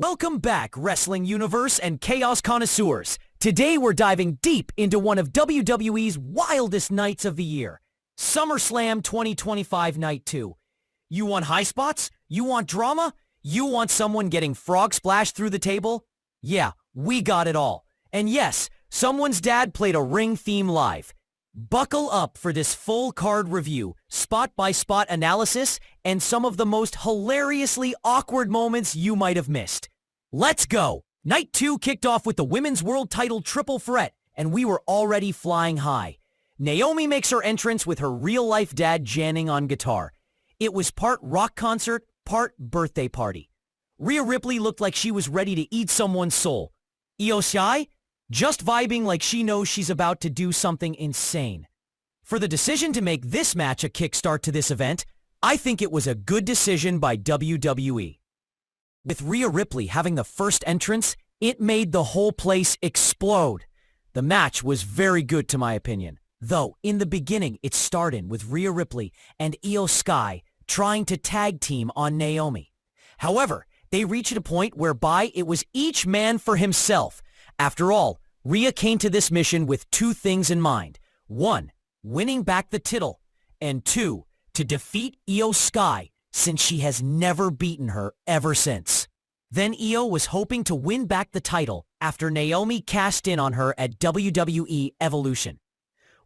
Welcome back, Wrestling Universe and Chaos Connoisseurs. Today we're diving deep into one of WWE's wildest nights of the year, Summerslam 2025 Night 2. You want high spots? You want drama? You want someone getting frog splashed through the table? Yeah, we got it all. And yes, someone's dad played a ring theme live. Buckle up for this full card review, spot-by-spot analysis, and some of the most hilariously awkward moments you might have missed. Let's go! Night 2 kicked off with the Women's World Title triple threat, and we were already flying high. Naomi makes her entrance with her real-life dad jamming on guitar. It was part rock concert, part birthday party. Rhea Ripley looked like she was ready to eat someone's soul. Io Shirai? Just vibing like she knows she's about to do something insane. For the decision to make this match a kickstart to this event, I think it was a good decision by WWE. With Rhea Ripley having the first entrance, it made the whole place explode. The match was very good to my opinion, though in the beginning it started with Rhea Ripley and Io Shirai trying to tag team on Naomi. However, they reached a point whereby it was each man for himself. After all, Rhea came to this mission with two things in mind. 1, winning back the title, and 2, to defeat Io Shirai since she has never beaten her ever since. Then Io was hoping to win back the title after Naomi cast in on her at WWE Evolution.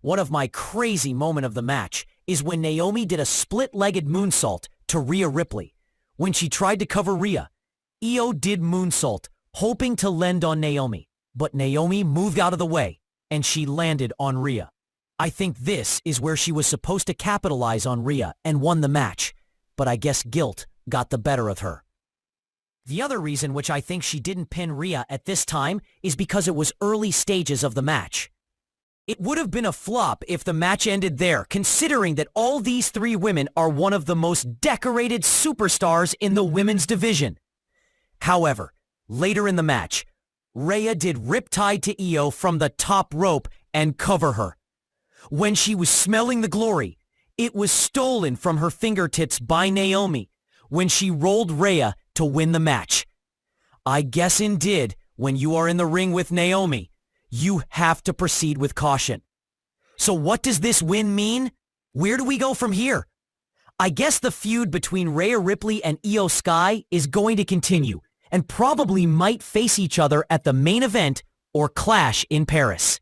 One of my crazy moments of the match is when Naomi did a split-legged moonsault to Rhea Ripley. When she tried to cover Rhea, Io did moonsault, hoping to land on Naomi, but Naomi moved out of the way, and she landed on Rhea. I think this is where she was supposed to capitalize on Rhea and won the match, but I guess guilt got the better of her. The other reason which I think she didn't pin Rhea at this time is because it was early stages of the match. It would have been a flop if the match ended there, considering that all these three women are one of the most decorated superstars in the women's division. However, later in the match, Rhea did riptide to Io from the top rope and cover her. When she was smelling the glory, it was stolen from her fingertips by Naomi when she rolled Rhea to win the match. I guess indeed, when you are in the ring with Naomi, you have to proceed with caution. So what does this win mean? Where do we go from here? I guess the feud between Rhea Ripley and Io Shirai is going to continue and probably might face each other at the main event or Clash in Paris.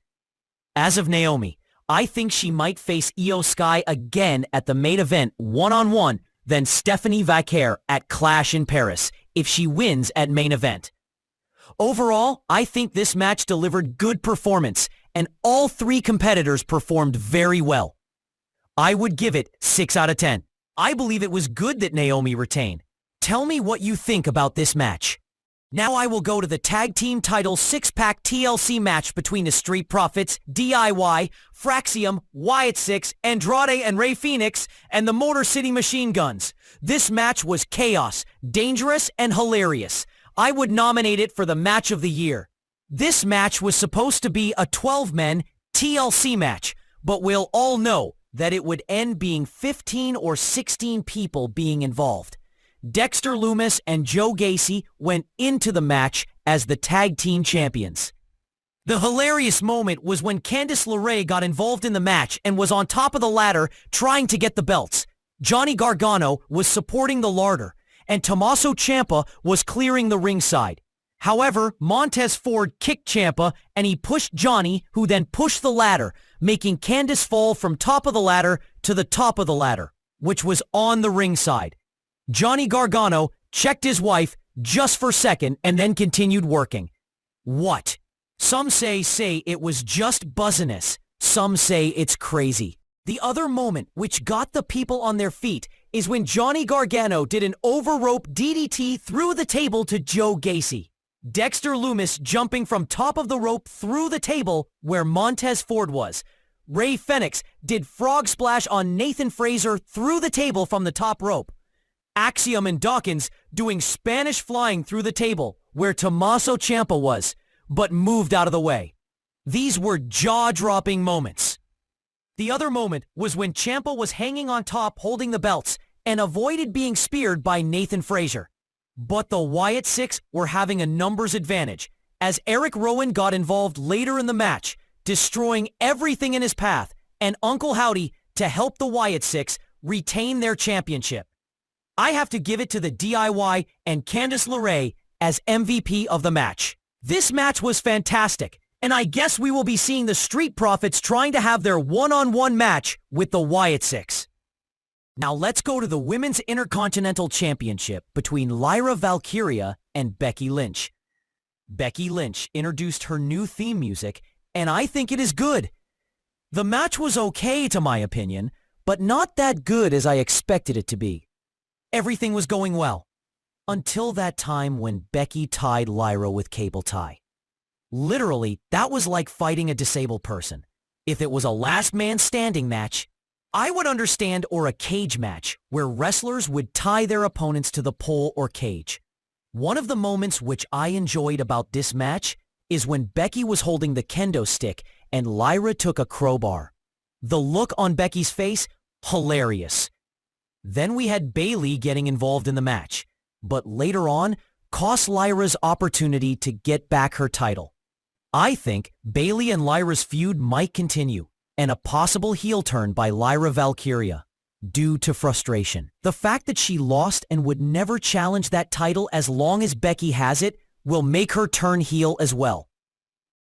As of Naomi, I think she might face Io Shirai again at the main event one-on-one, then Stephanie Vaquer at Clash in Paris if she wins at main event. Overall, I think this match delivered good performance, and all three competitors performed very well. I would give it 6 out of 10. I believe it was good that Naomi retained. Tell me what you think about this match. Now I will go to the Tag Team Title 6-pack TLC match between the Street Profits, DIY, Fraxium, Wyatt Six, Andrade and Rey Fenix, and the Motor City Machine Guns. This match was chaos, dangerous, and hilarious. I would nominate it for the match of the year. This match was supposed to be a 12-man TLC match, but we'll all know that it would end being 15 or 16 people being involved. Dexter Lumis and Joe Gacy went into the match as the tag team champions. The hilarious moment was when Candice LeRae got involved in the match and was on top of the ladder trying to get the belts. Johnny Gargano was supporting the ladder, and Tommaso Ciampa was clearing the ringside. However, Montez Ford kicked Ciampa and he pushed Johnny, who then pushed the ladder, making Candice fall from top of the ladder to the top of the ladder, which was on the ringside. Johnny Gargano checked his wife just for a second and then continued working. What? Some say it was just buzziness. Some say it's crazy. The other moment which got the people on their feet is when Johnny Gargano did an over-rope DDT through the table to Joe Gacy. Dexter Lumis jumping from top of the rope through the table where Montez Ford was. Rey Fenix did frog splash on Nathan Frazer through the table from the top rope. Axiom and Dawkins doing Spanish flying through the table where Tommaso Ciampa was, but moved out of the way. These were jaw-dropping moments. The other moment was when Ciampa was hanging on top holding the belts and avoided being speared by Nathan Frazer. But the Wyatt Six were having a numbers advantage, as Eric Rowan got involved later in the match, destroying everything in his path, and Uncle Howdy to help the Wyatt Six retain their championship. I have to give it to the DIY and Candice LeRae as MVP of the match. This match was fantastic, and I guess we will be seeing the Street Profits trying to have their one-on-one match with the Wyatt Six. Now let's go to the Women's Intercontinental Championship between Lyra Valkyria and Becky Lynch. Becky Lynch introduced her new theme music, and I think it is good. The match was okay to my opinion, but not that good as I expected it to be. Everything was going well, until that time when Becky tied Lyra with cable tie. Literally, that was like fighting a disabled person. If it was a last man standing match, I would understand, or a cage match, where wrestlers would tie their opponents to the pole or cage. One of the moments which I enjoyed about this match is when Becky was holding the kendo stick and Lyra took a crowbar. The look on Becky's face, hilarious. Then we had Bayley getting involved in the match, but later on, cost Lyra's opportunity to get back her title. I think Bayley and Lyra's feud might continue, and a possible heel turn by Lyra Valkyria, due to frustration. The fact that she lost and would never challenge that title as long as Becky has it will make her turn heel as well.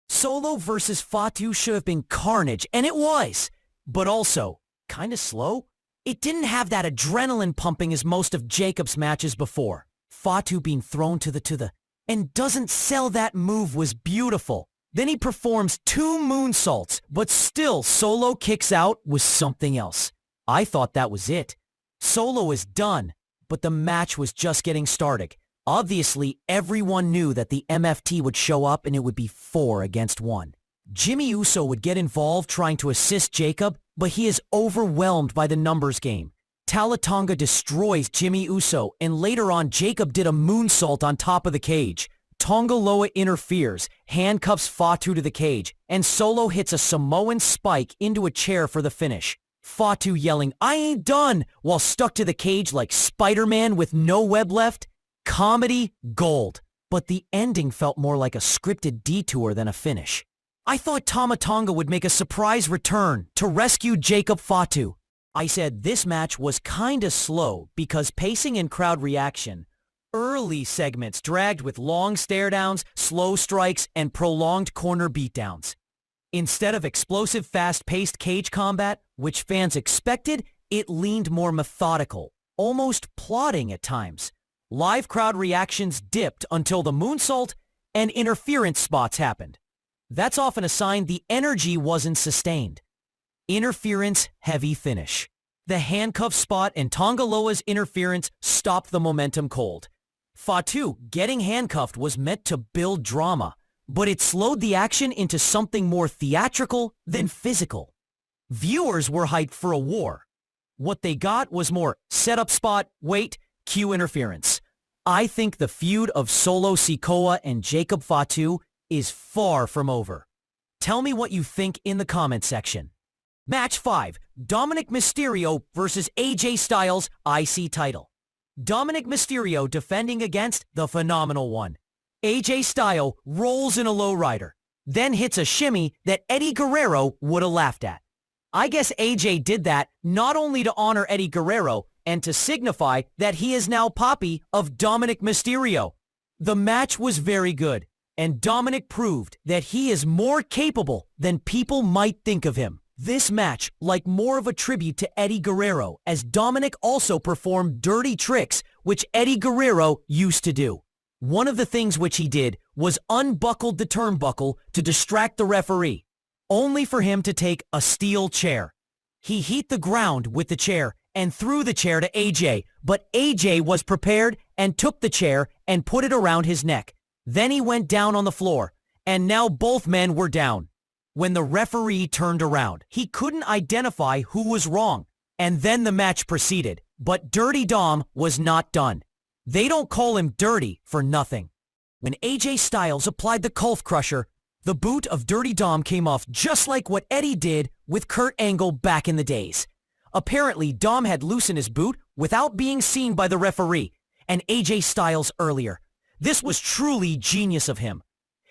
Solo versus Fatu should have been carnage, and it was, but also kinda slow. It didn't have that adrenaline pumping as most of Jacob's matches before. Fatu being thrown to the and doesn't sell that move was beautiful. Then he performs 2 moonsaults, but still Solo kicks out was something else. I thought that was it. Solo is done, but the match was just getting started. Obviously, everyone knew that the MFT would show up and it would be 4 against 1. Jimmy Uso would get involved trying to assist Jacob, but he is overwhelmed by the numbers game. Talatonga destroys Jimmy Uso, and later on Jacob did a moonsault on top of the cage. Tonga Loa interferes, handcuffs Fatu to the cage, and Solo hits a Samoan spike into a chair for the finish. Fatu yelling, "I ain't done," while stuck to the cage like Spider-Man with no web left. Comedy gold. But the ending felt more like a scripted detour than a finish. I thought Tama Tonga would make a surprise return to rescue Jacob Fatu. I said this match was kinda slow because pacing and crowd reaction. Early segments dragged with long stare-downs, slow strikes, and prolonged corner beatdowns. Instead of explosive, fast-paced cage combat, which fans expected, it leaned more methodical, almost plodding at times. Live crowd reactions dipped until the moonsault and interference spots happened. That's often a sign the energy wasn't sustained. Interference-heavy finish. The handcuff spot and Tonga Loa's interference stopped the momentum cold. Fatu getting handcuffed was meant to build drama, but it slowed the action into something more theatrical than physical. Viewers were hyped for a war. What they got was more setup spot, wait, cue interference. I think the feud of Solo Sikoa and Jacob Fatu is far from over. Tell me what you think in the comment section. Match 5, Dominic Mysterio versus AJ Styles IC title. Dominic Mysterio defending against the Phenomenal One. AJ Styles rolls in a lowrider, then hits a shimmy that Eddie Guerrero would have laughed at. I guess AJ did that not only to honor Eddie Guerrero and to signify that he is now Papi of Dominic Mysterio. The match was very good, and Dominic proved that he is more capable than people might think of him. This match, like more of a tribute to Eddie Guerrero, as Dominic also performed dirty tricks which Eddie Guerrero used to do. One of the things which he did was unbuckled the turnbuckle to distract the referee, only for him to take a steel chair. He hit the ground with the chair and threw the chair to AJ, but AJ was prepared and took the chair and put it around his neck. Then he went down on the floor, and now both men were down. When the referee turned around, he couldn't identify who was wrong, and then the match proceeded. But Dirty Dom was not done. They don't call him Dirty for nothing. When AJ Styles applied the Calf Crusher, the boot of Dirty Dom came off just like what Eddie did with Kurt Angle back in the days. Apparently, Dom had loosened his boot without being seen by the referee, and AJ Styles earlier. This was truly genius of him.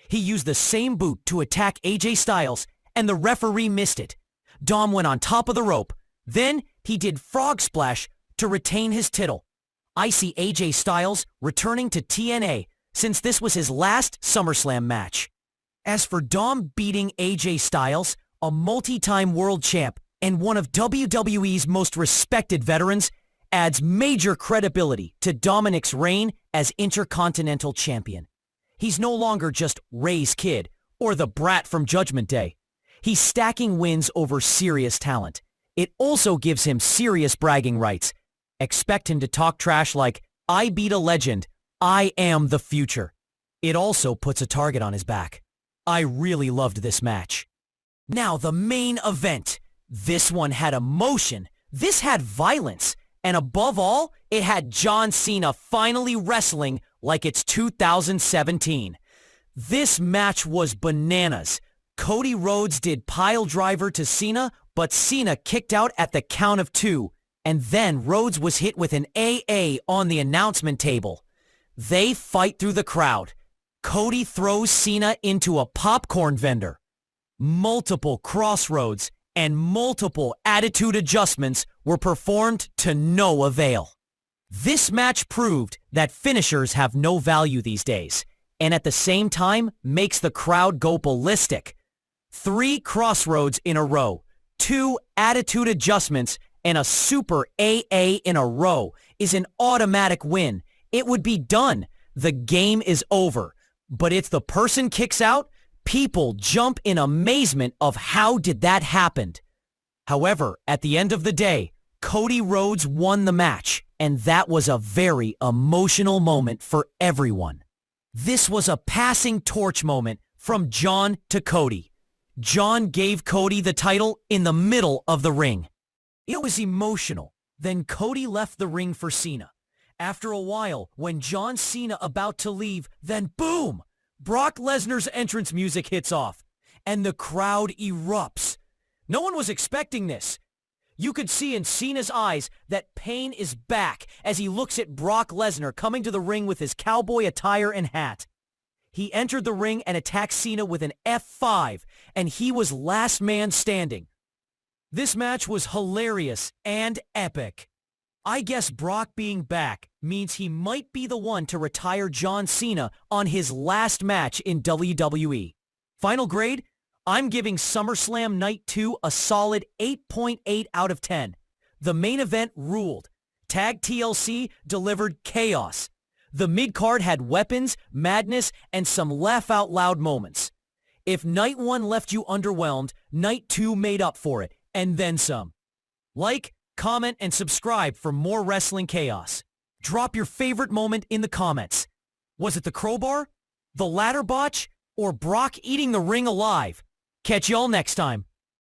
He used the same boot to attack AJ Styles, and the referee missed it. Dom went on top of the rope. Then he did frog splash to retain his title. I see AJ Styles returning to TNA since this was his last SummerSlam match. As for Dom beating AJ Styles, a multi-time world champ and one of WWE's most respected veterans, adds major credibility to Dominic's reign as Intercontinental Champion. He's no longer just Ray's kid or the brat from Judgment Day. He's stacking wins over serious talent. It also gives him serious bragging rights. Expect him to talk trash like, "I beat a legend. I am the future." It also puts a target on his back. I really loved this match. Now the main event. This one had emotion. This had violence. And above all, it had John Cena finally wrestling like it's 2017. This match was bananas. Cody Rhodes did pile driver to Cena, but Cena kicked out at the count of 2. And then Rhodes was hit with an AA on the announcement table. They fight through the crowd. Cody throws Cena into a popcorn vendor. Multiple crossroads and multiple attitude adjustments were performed to no avail. This match proved that finishers have no value these days, and at the same time makes the crowd go ballistic. 3 crossroads in a row, 2 attitude adjustments, and a super AA in a row is an automatic win. It would be done. The game is over. But if the person kicks out, people jump in amazement of how did that happen. However, at the end of the day, Cody Rhodes won the match, and that was a very emotional moment for everyone. This was a passing torch moment from John to Cody. John gave Cody the title in the middle of the ring. It was emotional. Then Cody left the ring for Cena. After a while, when John Cena about to leave, then boom! Brock Lesnar's entrance music hits off, and the crowd erupts. No one was expecting this. You could see in Cena's eyes that pain is back as he looks at Brock Lesnar coming to the ring with his cowboy attire and hat. He entered the ring and attacked Cena with an F5, and he was last man standing. This match was hilarious and epic. I guess Brock being back means he might be the one to retire John Cena on his last match in WWE. Final grade? I'm giving SummerSlam Night 2 a solid 8.8 out of 10. The main event ruled. Tag TLC delivered chaos. The mid-card had weapons, madness, and some laugh-out-loud moments. If Night 1 left you underwhelmed, Night 2 made up for it, and then some. Like, comment, and subscribe for more wrestling chaos. Drop your favorite moment in the comments. Was it the crowbar, the ladder botch, or Brock eating the ring alive? Catch y'all next time.